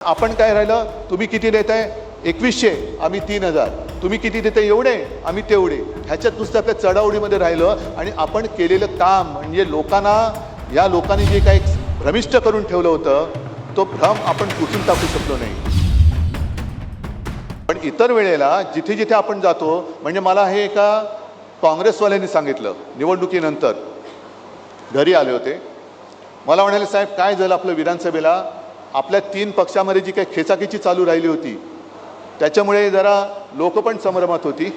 आपण काय राहिलं, तुम्ही किती देताय 2100, आम्ही 3000, तुम्ही किती देताय एवढे, आम्ही तेवढे, ह्याच्यात नुसतं आपल्या चढाओढीमध्ये राहिलं आणि आपण केलेलं काम म्हणजे लोकांना, या लोकांनी जे काही भ्रमिष्ट करून ठेवलं होतं तो भ्रम आपण पुसून टाकू शकलो नाही। पण इतर वेळेला जिथे जिथे आपण जातो, म्हणजे मला हे एका काँग्रेसवाल्यांनी सांगितलं, निवडणुकीनंतर घरी आले होते, मला म्हणाले साहेब काय झालं आपलं विधानसभेला, आपल्या 3 पक्षामध्ये जी काही खेचाखेची चालू राहिली होती त्याच्यामुळे जरा लोक पण संभ्रमात होती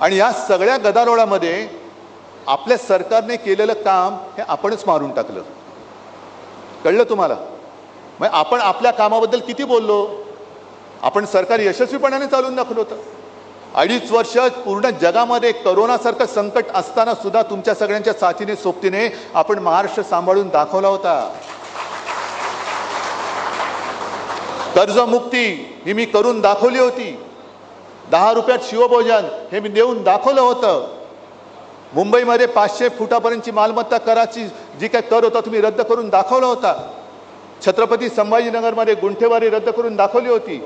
आणि या सगळ्या गदारोळामध्ये आपल्या सरकारने केलेलं काम हे आपणच मारून टाकलं। कळलं तुम्हाला? मग आपण आपल्या कामाबद्दल किती बोललो, आपण सरकार यशस्वीपणाने चालून दाखवलं होतं। 2.5 वर्ष पूर्ण जगामध्ये करोनासारखं संकट असताना सुद्धा तुमच्या सगळ्यांच्या साथीने सोबतीने आपण महाराष्ट्र सांभाळून दाखवला होता। कर्जमुक्ती ही मी करून दाखवली होती, 10 रुपयात शिवभोजन हे मी देऊन दाखवलं होतं। मुंबईमध्ये 500 फुटापर्यंतची मालमत्ता कराची जी काय कर होता तुम्ही रद्द करून दाखवला होता। छत्रपती संभाजीनगरमध्ये गुंठेवारी रद्द करून दाखवली होती।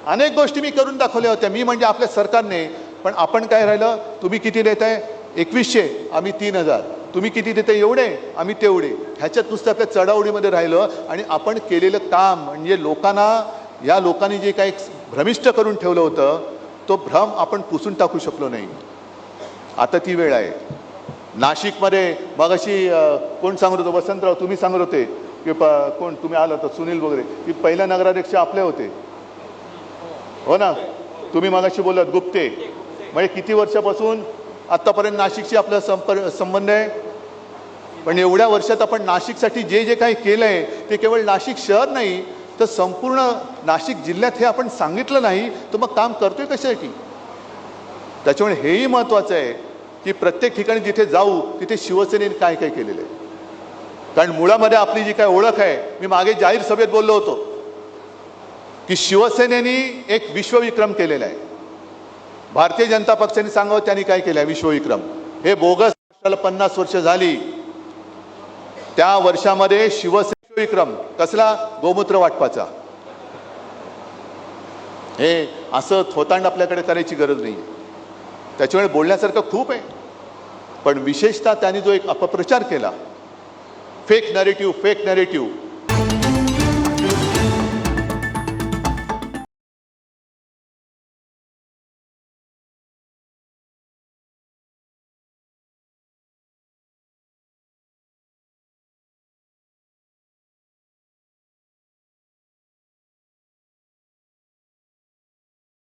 अनेक गोष्टी मी करून दाखवल्या होत्या, मी म्हणजे आपल्या सरकारने। पण आपण काय राहिलं, तुम्ही किती देताय 2100, आम्ही 3000, तुम्ही किती देताय एवढे, आम्ही तेवढे, ह्याच्यात नुसतं आपल्या चढाओढीमध्ये राहिलं आणि आपण केलेलं काम म्हणजे लोकांना, या लोकांनी जे काही भ्रमिष्ट करून ठेवलं होतं तो भ्रम आपण पुसून टाकू शकलो नाही। आता ती वेळ आहे। नाशिकमध्ये मगाशी कोण सांगत होतं, वसंतराव तुम्ही सांगत होते की कोण तुम्ही आला होता, सुनील वगैरे, की पहिल्या नगराध्यक्ष आपले होते, हो ना? तुम्ही मगाशी बोललात गुप्ते, म्हणजे किती वर्षापासून आत्तापर्यंत नाशिकशी आपला संबंध आहे। पण एवढ्या वर्षात आपण नाशिकसाठी जे जे काही केलं आहे ते केवळ नाशिक शहर नाही तर संपूर्ण नाशिक जिल्ह्यात हे आपण सांगितलं नाही तर मग काम करतोय कशासाठी? त्याच्यामुळे हेही महत्त्वाचं आहे की प्रत्येक ठिकाणी जिथे जाऊ तिथे शिवसेनेने काय काय केलेलं आहे। कारण मुळामध्ये आपली जी काय ओळख आहे, मी मागे जाहीर सभेत बोललो होतो की शिवसेनेने एक विश्वविक्रम केलेला आहे। भारतीय जनता पक्षाने सांगावं त्यांनी काय केलं आहे विश्वविक्रम, हे बोगस 50 वर्ष झाली, त्या वर्षामध्ये शिवसेना विक्रम कसला, गोमूत्र वाटपाचा। हे असं थोतांड आपल्याकडे करायची गरज नाही, त्याच्यामुळे बोलण्यासारखं खूप आहे। पण विशेषतः त्यांनी जो एक अपप्रचार केला, फेक नॅरेटिव्ह